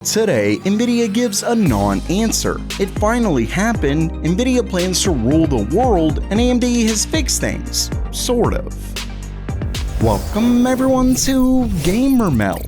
Today, Nvidia gives a non-answer. It finally happened, Nvidia plans to rule the world, and AMD has fixed things. Sort of. Welcome everyone to Gamer Meld.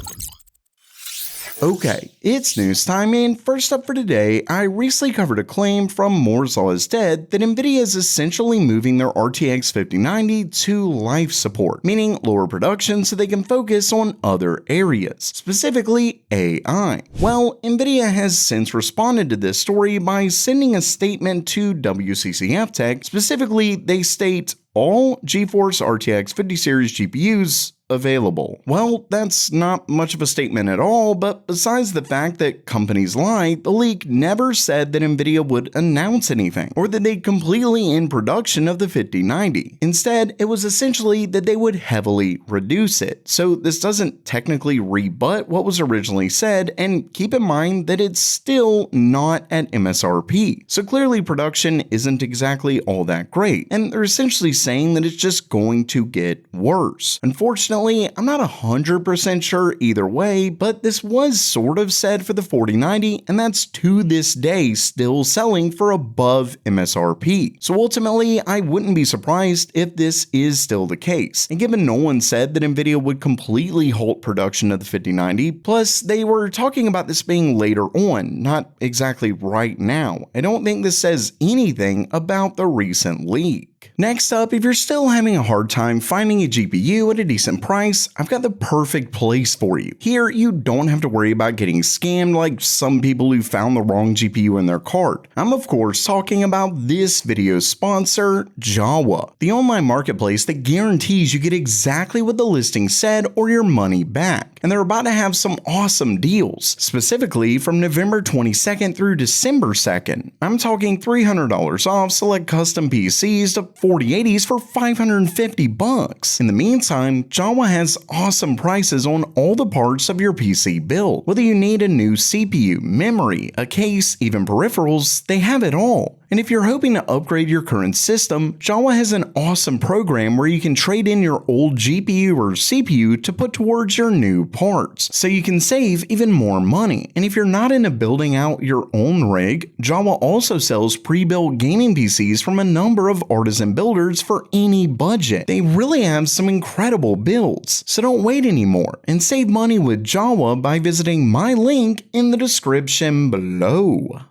Okay, it's news time, and first up for today, I recently covered a claim from Moore's Law is Dead that Nvidia is essentially moving their RTX 5090 to life support, meaning lower production so they can focus on other areas, specifically AI. Well, Nvidia has since responded to this story by sending a statement to WCCF Tech. Specifically, they state, all GeForce RTX 50 series GPUs available. Well, that's not much of a statement at all, but besides the fact that companies lie, the leak never said that Nvidia would announce anything, or that they'd completely end production of the 5090. Instead, it was essentially that they would heavily reduce it. So this doesn't technically rebut what was originally said, and keep in mind that it's still not at MSRP. So clearly production isn't exactly all that great, and they're essentially saying that it's just going to get worse. Unfortunately, I'm not 100% sure either way, but this was sort of said for the 4090, and that's to this day still selling for above MSRP. So ultimately, I wouldn't be surprised if this is still the case. And given no one said that Nvidia would completely halt production of the 5090, plus they were talking about this being later on, not exactly right now. I don't think this says anything about the recent leak. Next up, if you're still having a hard time finding a GPU at a decent price, I've got the perfect place for you. Here, you don't have to worry about getting scammed like some people who found the wrong GPU in their cart. I'm of course talking about this video's sponsor, Jawa, the online marketplace that guarantees you get exactly what the listing said or your money back. And they're about to have some awesome deals, specifically from November 22nd through December 2nd. I'm talking $300 off select custom PCs to 4080s for $550. In the meantime, Jawa has awesome prices on all the parts of your PC build. Whether you need a new CPU, memory, a case, even peripherals, they have it all. And if you're hoping to upgrade your current system, Jawa has an awesome program where you can trade in your old GPU or CPU to put towards your new parts, so you can save even more money. And if you're not into building out your own rig, Jawa also sells pre-built gaming PCs from a number of artisan builders for any budget. They really have some incredible builds, so don't wait anymore and save money with Jawa by visiting my link in the description below.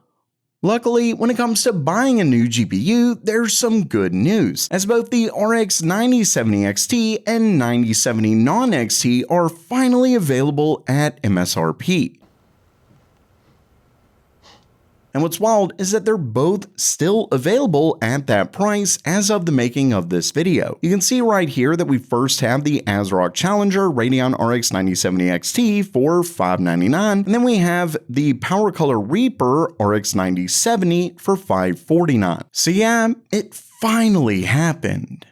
Luckily, when it comes to buying a new GPU, there's some good news, as both the RX 9070 XT and 9070 non-XT are finally available at MSRP. And what's wild is that they're both still available at that price as of the making of this video. You can see right here that we first have the ASRock Challenger Radeon RX 9070 XT for $599, and then we have the Power Color Reaper RX 9070 for $549. So yeah, it finally happened.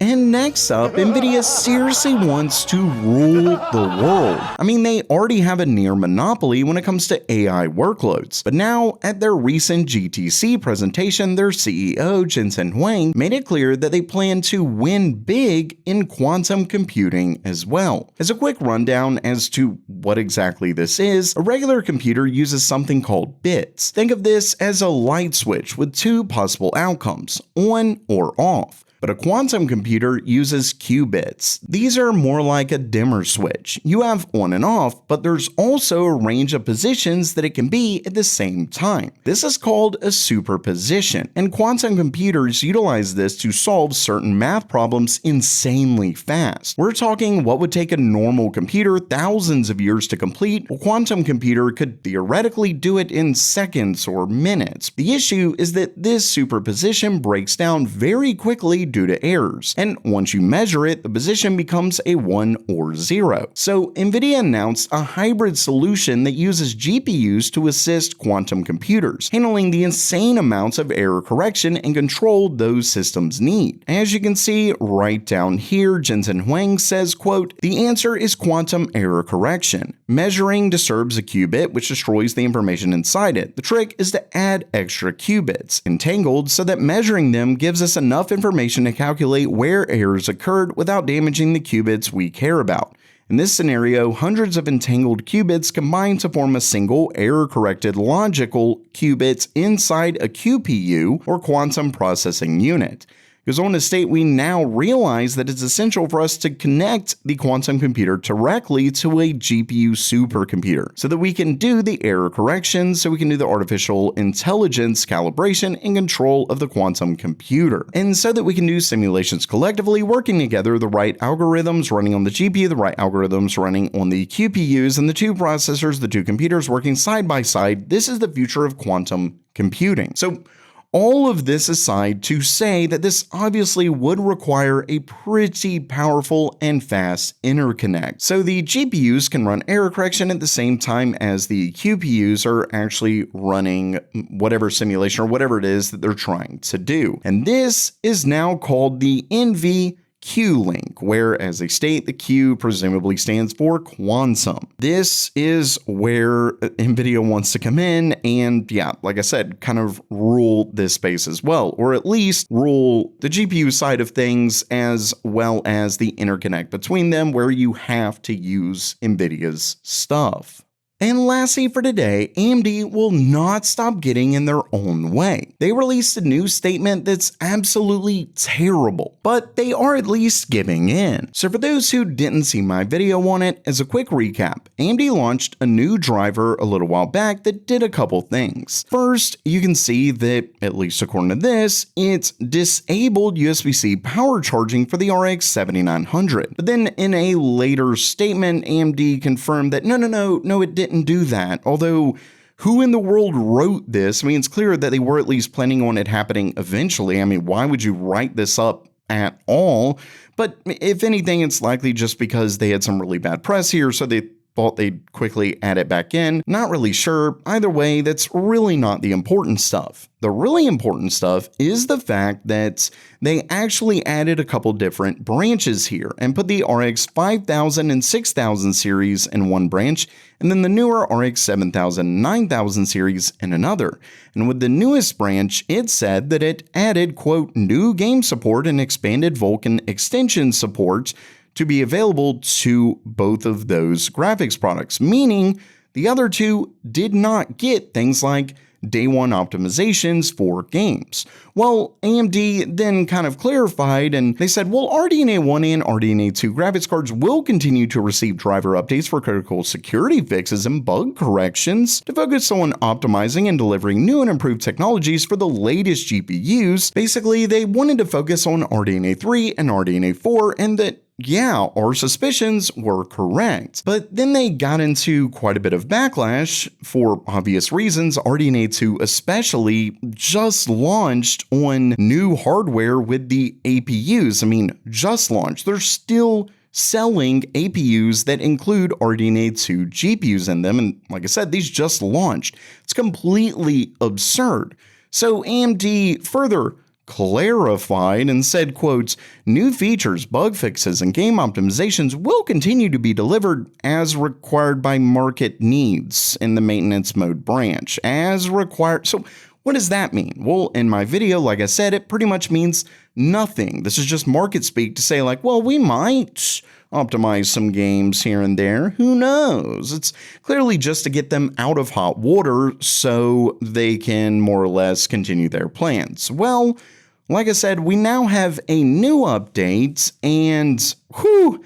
And next up, Nvidia seriously wants to rule the world. I mean, they already have a near monopoly when it comes to AI workloads, but now at their recent GTC presentation, their CEO, Jensen Huang, made it clear that they plan to win big in quantum computing as well. As a quick rundown as to what exactly this is, a regular computer uses something called bits. Think of this as a light switch with two possible outcomes, on or off. But a quantum computer uses qubits. These are more like a dimmer switch. You have on and off, but there's also a range of positions that it can be at the same time. This is called a superposition, and quantum computers utilize this to solve certain math problems insanely fast. We're talking what would take a normal computer thousands of years to complete, a quantum computer could theoretically do it in seconds or minutes. The issue is that this superposition breaks down very quickly due to errors, and once you measure it, the position becomes a 1 or 0. So Nvidia announced a hybrid solution that uses GPUs to assist quantum computers, handling the insane amounts of error correction and control those systems need. As you can see right down here, Jensen Huang says, quote, "The answer is quantum error correction. Measuring disturbs a qubit, which destroys the information inside it. The trick is to add extra qubits, entangled, so that measuring them gives us enough information to calculate where errors occurred without damaging the qubits we care about. In this scenario, hundreds of entangled qubits combine to form a single error-corrected logical qubit inside a QPU, or quantum processing unit. Goes on to state, we now realize that it's essential for us to connect the quantum computer directly to a GPU supercomputer so that we can do the error correction, so we can do the artificial intelligence calibration and control of the quantum computer, and so that we can do simulations collectively working together, the right algorithms running on the GPU, the right algorithms running on the QPUs, and the two processors, the two computers working side by side. This is the future of quantum computing. So all of this aside to say that this obviously would require a pretty powerful and fast interconnect. So the GPUs can run error correction at the same time as the QPUs are actually running whatever simulation or whatever it is that they're trying to do. And this is now called the NV Q-link, where, as they state, the Q presumably stands for quantum. This is where Nvidia wants to come in and, yeah, like I said, kind of rule this space as well, or at least rule the GPU side of things as well as the interconnect between them, where you have to use Nvidia's stuff. And lastly for today, AMD will not stop getting in their own way. They released a new statement that's absolutely terrible, but they are at least giving in. So for those who didn't see my video on it, as a quick recap, AMD launched a new driver a little while back that did a couple things. First, you can see that, at least according to this, it's disabled USB-C power charging for the RX 7900. But then in a later statement, AMD confirmed that no, it didn't do that. Although, who in the world wrote this? I mean, it's clear that they were at least planning on it happening eventually. I mean, why would you write this up at all? But if anything, it's likely just because they had some really bad press here, so they thought they'd quickly add it back in. Not really sure. Either way, that's really not the important stuff. The really important stuff is the fact that they actually added a couple different branches here and put the RX 5000 and 6000 series in one branch, and then the newer RX 7000 and 9000 series in another. And with the newest branch, it said that it added, quote, new game support and expanded Vulkan extension support to be available to both of those graphics products, meaning the other two did not get things like day one optimizations for games. Well, AMD then kind of clarified and they said, well, RDNA 1 and RDNA 2 graphics cards will continue to receive driver updates for critical security fixes and bug corrections to focus on optimizing and delivering new and improved technologies for the latest GPUs. Basically, they wanted to focus on RDNA 3 and RDNA 4, and that yeah, our suspicions were correct. But then they got into quite a bit of backlash for obvious reasons. RDNA 2 especially just launched on new hardware with the APUs. I mean, just launched. They're still selling APUs that include RDNA 2 GPUs in them. And like I said, these just launched. It's completely absurd. So AMD further clarified and said, quotes, new features, bug fixes, and game optimizations will continue to be delivered as required by market needs in the maintenance mode branch, as required. So what does that mean? Well, in my video, like I said, it pretty much means nothing. This is just market speak to say like, well, we might optimize some games here and there. Who knows? It's clearly just to get them out of hot water so they can more or less continue their plans. Well, like I said, we now have a new update and whew,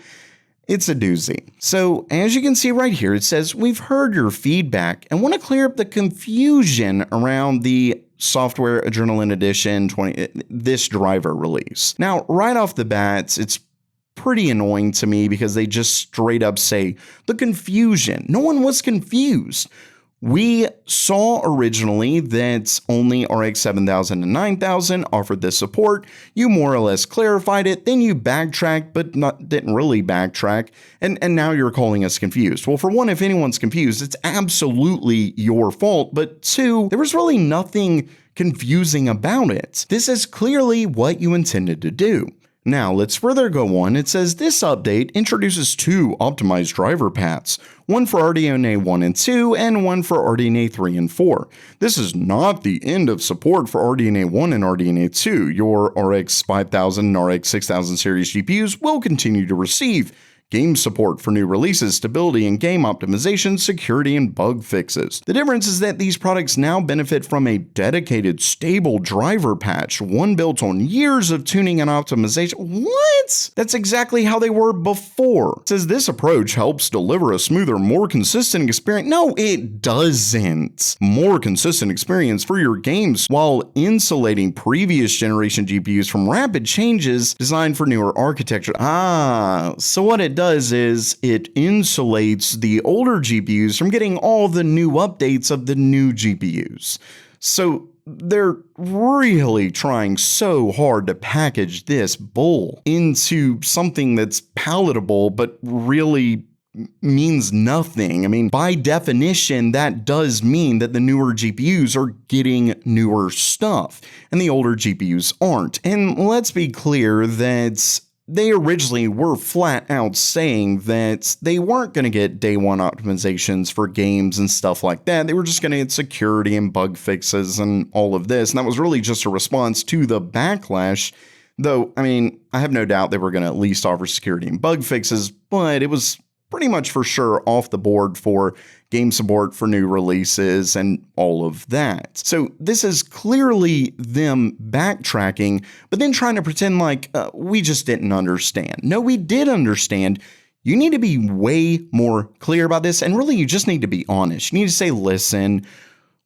it's a doozy. So as you can see right here, it says, we've heard your feedback and want to clear up the confusion around the Software Adrenaline Edition 20, this driver release. Now, right off the bat, it's pretty annoying to me because they just straight up say the confusion. No one was confused. We saw originally that only RX 7000 and 9000 offered this support. You more or less clarified it, then you backtracked, but didn't really backtrack, and now you're calling us confused. Well, for one, if anyone's confused, it's absolutely your fault, but two, there was really nothing confusing about it. This is clearly what you intended to do. Now, let's further go on. It says this update introduces two optimized driver paths, one for RDNA 1 and 2 and one for RDNA 3 and 4. This is not the end of support for RDNA 1 and RDNA 2. Your RX 5000 and RX 6000 series GPUs will continue to receive game support for new releases, stability and game optimization, security and bug fixes. The difference is that these products now benefit from a dedicated, stable driver patch, one built on years of tuning and optimization. What? That's exactly how they were before. It says this approach helps deliver a smoother, more consistent experience. No, it doesn't. More consistent experience for your games while insulating previous generation GPUs from rapid changes designed for newer architecture. So what it does is it insulates the older GPUs from getting all the new updates of the new GPUs. So they're really trying so hard to package this bull into something that's palatable, but really means nothing. I mean, by definition, that does mean that the newer GPUs are getting newer stuff and the older GPUs aren't. And let's be clear that they originally were flat out saying that they weren't going to get day one optimizations for games and stuff like that. They were just going to get security and bug fixes and all of this. And that was really just a response to the backlash. Though, I mean, I have no doubt they were going to at least offer security and bug fixes, but it was pretty much for sure off the board for game support for new releases and all of that. So this is clearly them backtracking, but then trying to pretend like we just didn't understand. No, we did understand. You need to be way more clear about this, and really you just need to be honest. You need to say, listen,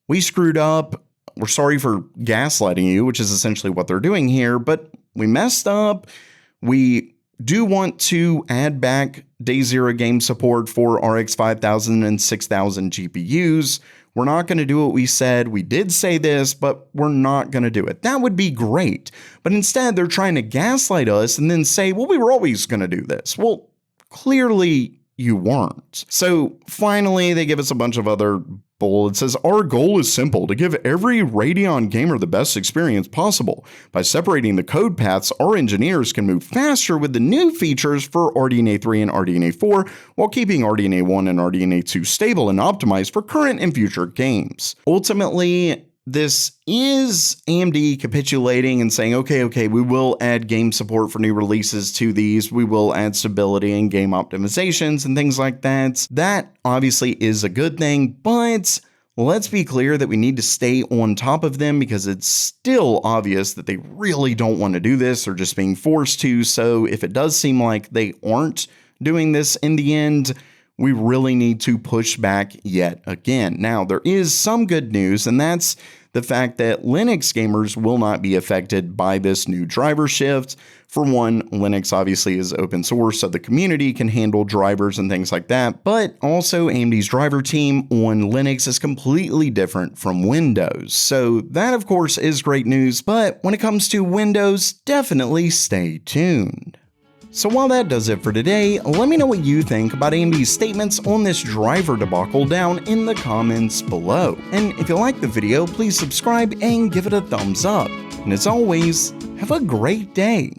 we screwed up. We're sorry for gaslighting you, which is essentially what they're doing here, but we messed up. We do want to add back day zero game support for RX 5000 and 6000 GPUs. We're not going to do what we said. We did say this, but we're not going to do it. That would be great. But instead, they're trying to gaslight us and then say, well, we were always going to do this. Well, clearly you weren't. So finally, they give us a bunch of other bull. It says, our goal is simple: to give every Radeon gamer the best experience possible. By separating the code paths, our engineers can move faster with the new features for RDNA 3 and RDNA 4 while keeping RDNA 1 and RDNA 2 stable and optimized for current and future games. Ultimately, this is AMD capitulating and saying, okay, we will add game support for new releases to these. We will add stability and game optimizations and things like that. That obviously is a good thing, but let's be clear that we need to stay on top of them because it's still obvious that they really don't want to do this. They're just being forced to. So if it does seem like they aren't doing this in the end, we really need to push back yet again. Now, there is some good news, and that's the fact that Linux gamers will not be affected by this new driver shift. For one, Linux obviously is open source, so the community can handle drivers and things like that, but also AMD's driver team on Linux is completely different from Windows. So that, of course, is great news, but when it comes to Windows, definitely stay tuned. So while that does it for today, let me know what you think about AMD's statements on this driver debacle down in the comments below. And if you like the video, please subscribe and give it a thumbs up. And as always, have a great day.